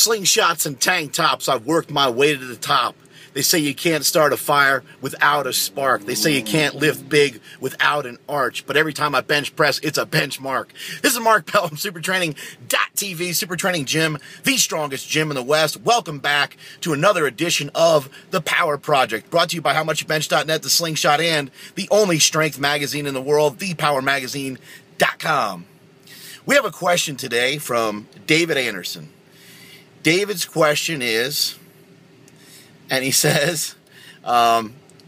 Slingshots and tank tops, I've worked my way to the top. They say you can't start a fire without a spark. They say you can't lift big without an arch. But every time I bench press, it's a benchmark. This is Mark Bell from SuperTraining.tv, Super Training Gym, the strongest gym in the West. Welcome back to another edition of The Power Project, brought to you by HowMuchYouBench.net, The Slingshot, and the only strength magazine in the world, ThePowerMagazine.com. We have a question today from David Anderson. David's question is, and he says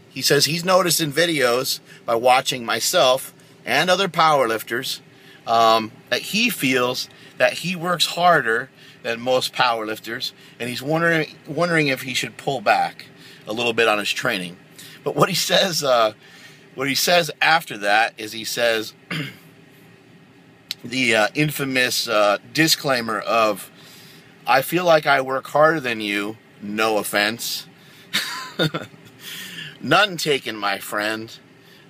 he's noticed in videos by watching myself and other powerlifters that he feels that he works harder than most powerlifters, and he's wondering if he should pull back a little bit on his training. But what he says after that is he says the infamous disclaimer of, "I feel like I work harder than you, no offense." None taken, my friend.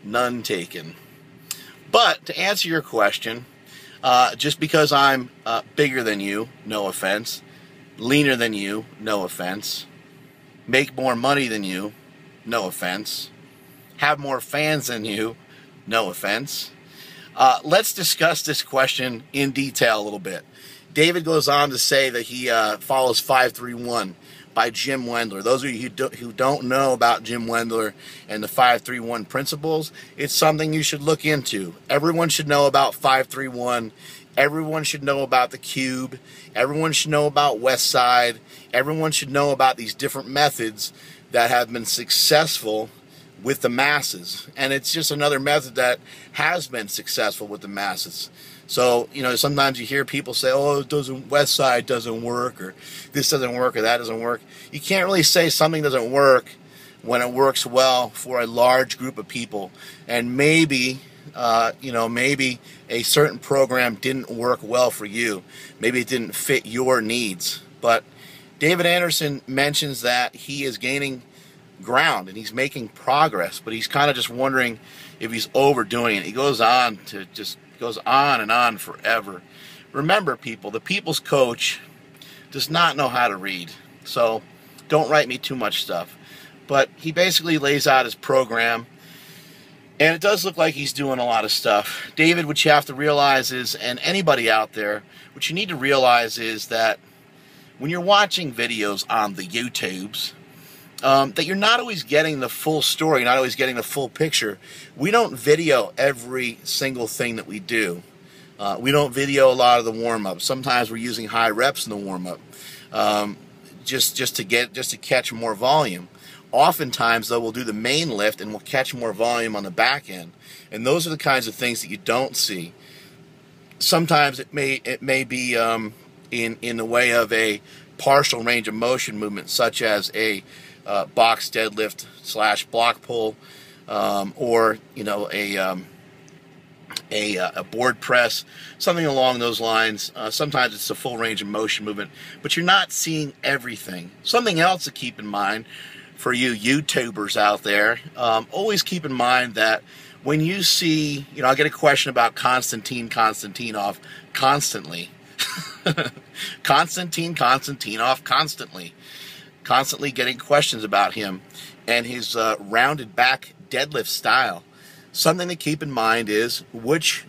None taken. But to answer your question, just because I'm bigger than you, no offense, leaner than you, no offense, make more money than you, no offense, have more fans than you, no offense. Let's discuss this question in detail a little bit. David goes on to say that he follows 531 by Jim Wendler. Those of you who don't know about Jim Wendler and the 531 principles, it's something you should look into. Everyone should know about 531. Everyone should know about the cube. Everyone should know about West Side. Everyone should know about these different methods that have been successful with the masses. And it's just another method that has been successful with the masses. So, sometimes you hear people say, "Oh, West Side doesn't work," or this doesn't work, or that doesn't work. You can't really say something doesn't work when it works well for a large group of people. And maybe a certain program didn't work well for you. Maybe it didn't fit your needs. But David Anderson mentions that he is gaining ground and he's making progress, but he's kind of just wondering if he's overdoing it. He goes on and on forever. Remember, people, the people's coach does not know how to read, so don't write me too much stuff. But he basically lays out his program, and it does look like he's doing a lot of stuff. David, what you have to realize is, and anybody out there, what you need to realize is that when you're watching videos on the YouTubes, that you're not always getting the full story, not always getting the full picture. We don't video every single thing that we do. We don't video a lot of the warm-up. Sometimes we're using high reps in the warm-up, just to catch more volume. Oftentimes, though, we'll do the main lift and we'll catch more volume on the back end. And those are the kinds of things that you don't see. Sometimes it may be in the way of a partial range of motion movement, such as a box deadlift / block pull, or a board press, something along those lines. Sometimes it's a full range of motion movement, but you're not seeing everything. Something else to keep in mind for you YouTubers out there, always keep in mind that when you see, I get a question about Konstantinov constantly. Konstantinov constantly getting questions about him and his rounded back deadlift style. Something to keep in mind is what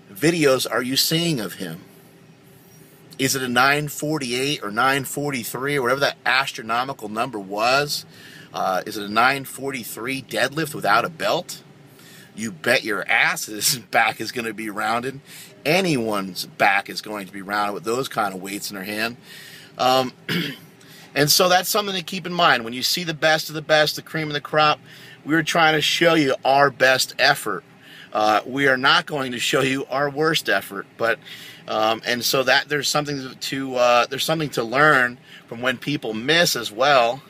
videos are you seeing of him? Is it a 948 or 943 or whatever that astronomical number was? Is it a 943 deadlift without a belt? You bet your ass his back is going to be rounded. Anyone's back is going to be rounded with those kind of weights in their hand. And so that's something to keep in mind. When you see the best of the best, the cream of the crop, we're trying to show you our best effort. We are not going to show you our worst effort, but and so that there's something to learn from when people miss as well.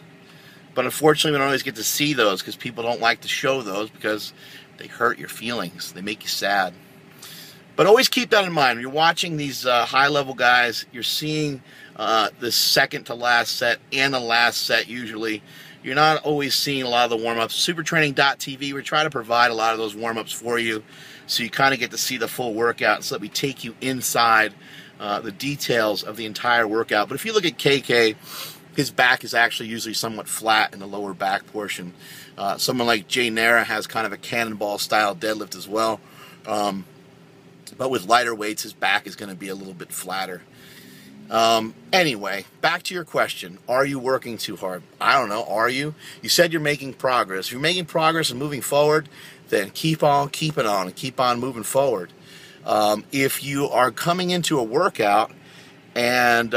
But unfortunately, we don't always get to see those because people don't like to show those because they hurt your feelings. They make you sad. But always keep that in mind. When you're watching these high-level guys, you're seeing the second to last set and the last set usually. You're not always seeing a lot of the warm-ups. Supertraining.tv, we try to provide a lot of those warm-ups for you so you kind of get to see the full workout. So let me take you inside the details of the entire workout. But if you look at KK, his back is actually usually somewhat flat in the lower back portion. Someone like Jay Nara has kind of a cannonball style deadlift as well. But with lighter weights, his back is going to be a little bit flatter. Anyway, back to your question. Are you working too hard? I don't know. Are you? You said you're making progress. If you're making progress and moving forward, then keep on keeping on and keep on moving forward. If you are coming into a workout and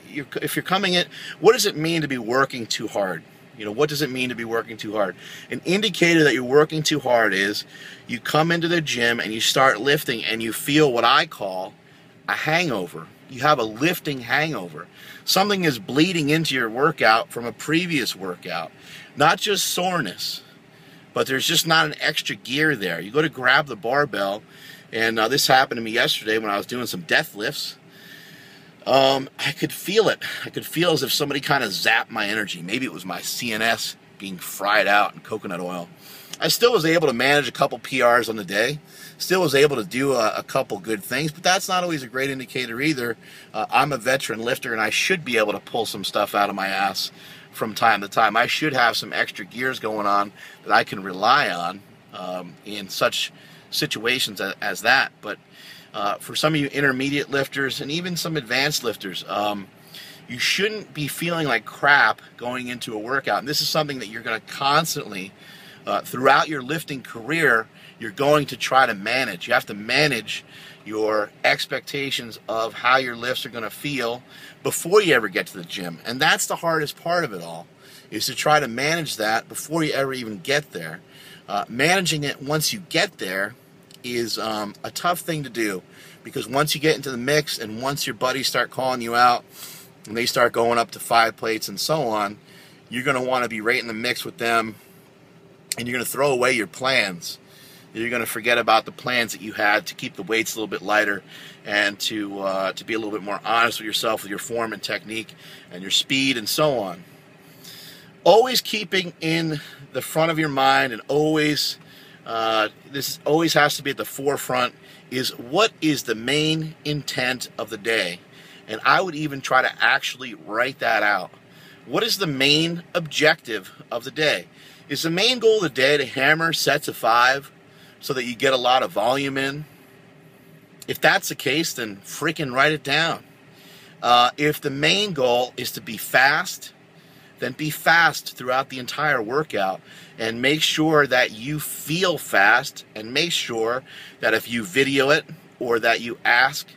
if you're coming in, what does it mean to be working too hard? What does it mean to be working too hard? An indicator that you're working too hard is you come into the gym and you start lifting and you feel what I call a hangover. You have a lifting hangover. Something is bleeding into your workout from a previous workout. Not just soreness, but there's just not an extra gear there. You go to grab the barbell, and this happened to me yesterday when I was doing some deadlifts. I could feel it. I could feel as if somebody kind of zapped my energy. Maybe it was my CNS being fried out in coconut oil. I still was able to manage a couple PRs on the day. Still was able to do a couple good things, but that's not always a great indicator either. I'm a veteran lifter, and I should be able to pull some stuff out of my ass from time to time. I should have some extra gears going on that I can rely on in such situations as that. But for some of you intermediate lifters and even some advanced lifters, you shouldn't be feeling like crap going into a workout. And this is something that you're going to constantly, throughout your lifting career, you're going to try to manage. You have to manage your expectations of how your lifts are going to feel before you ever get to the gym. And that's the hardest part of it all, is to try to manage that before you ever even get there. Managing it once you get there is a tough thing to do, because once you get into the mix and once your buddies start calling you out and they start going up to 5 plates and so on, you're going to want to be right in the mix with them, and you're going to throw away your plans. You're going to forget about the plans that you had to keep the weights a little bit lighter and to be a little bit more honest with yourself, with your form and technique and your speed and so on. Always keeping in the front of your mind, and always, this always has to be at the forefront, is what is the main intent of the day? And I would even try to actually write that out. What is the main objective of the day? Is the main goal of the day to hammer sets of 5 so that you get a lot of volume in? If that's the case, then freaking write it down. If the main goal is to be fast, then be fast throughout the entire workout, and make sure that you feel fast, and make sure that if you video it or that you ask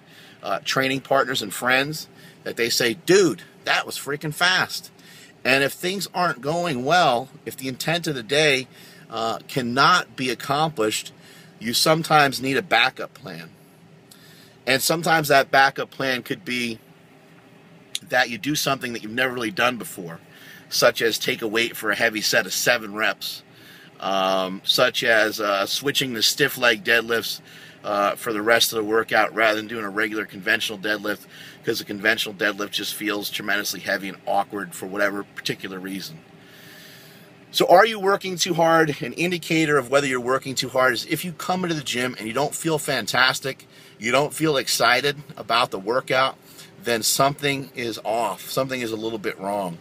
training partners and friends, that they say, dude, that was freaking fast. And if things aren't going well, if the intent of the day cannot be accomplished, you sometimes need a backup plan. And sometimes that backup plan could be that you do something that you've never really done before, such as take a weight for a heavy set of 7 reps, such as switching to stiff leg deadlifts for the rest of the workout rather than doing a regular conventional deadlift, because the conventional deadlift just feels tremendously heavy and awkward for whatever particular reason. So are you working too hard? An indicator of whether you're working too hard is if you come into the gym and you don't feel fantastic, you don't feel excited about the workout, then something is off. Something is a little bit wrong.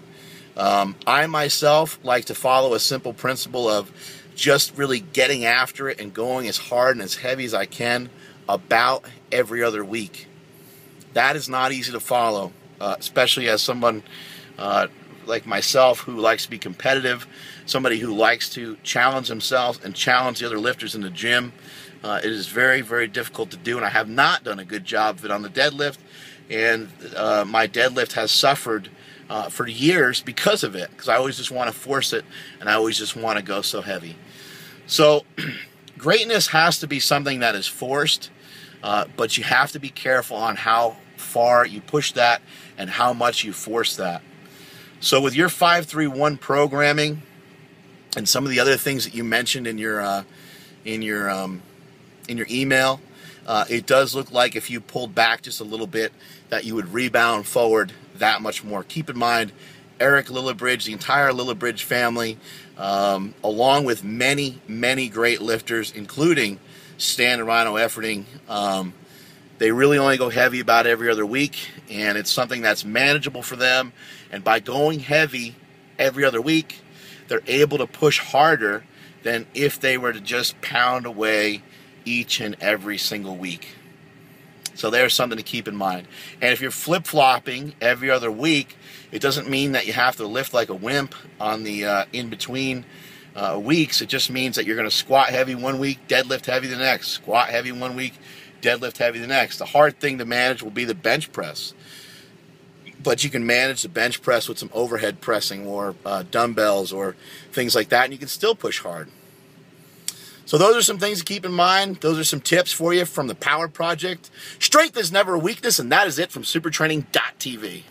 I myself like to follow a simple principle of just really getting after it and going as hard and as heavy as I can about every other week. That is not easy to follow, especially as someone like myself who likes to be competitive, somebody who likes to challenge himself and challenge the other lifters in the gym. It is very, very difficult to do, and I have not done a good job of it on the deadlift, and my deadlift has suffered for years because of it, because I always just want to force it, and I always just want to go so heavy. So greatness has to be something that is forced, but you have to be careful on how far you push that and how much you force that. So with your 5-3-1 programming and some of the other things that you mentioned in your email, it does look like if you pulled back just a little bit that you would rebound forward that much more. Keep in mind, Eric Lillibridge, the entire Lillibridge family, along with many, many great lifters, including Stan and Rhino Efforting. They really only go heavy about every other week, and it's something that's manageable for them. And by going heavy every other week, they're able to push harder than if they were to just pound away each and every single week. So there's something to keep in mind. And if you're flip-flopping every other week, it doesn't mean that you have to lift like a wimp on the in-between weeks. It just means that you're going to squat heavy one week, deadlift heavy the next. Squat heavy one week, deadlift heavy the next. The hard thing to manage will be the bench press. But you can manage the bench press with some overhead pressing or dumbbells or things like that, and you can still push hard. So those are some things to keep in mind. Those are some tips for you from the Power Project. Strength is never a weakness, and that is it from supertraining.tv.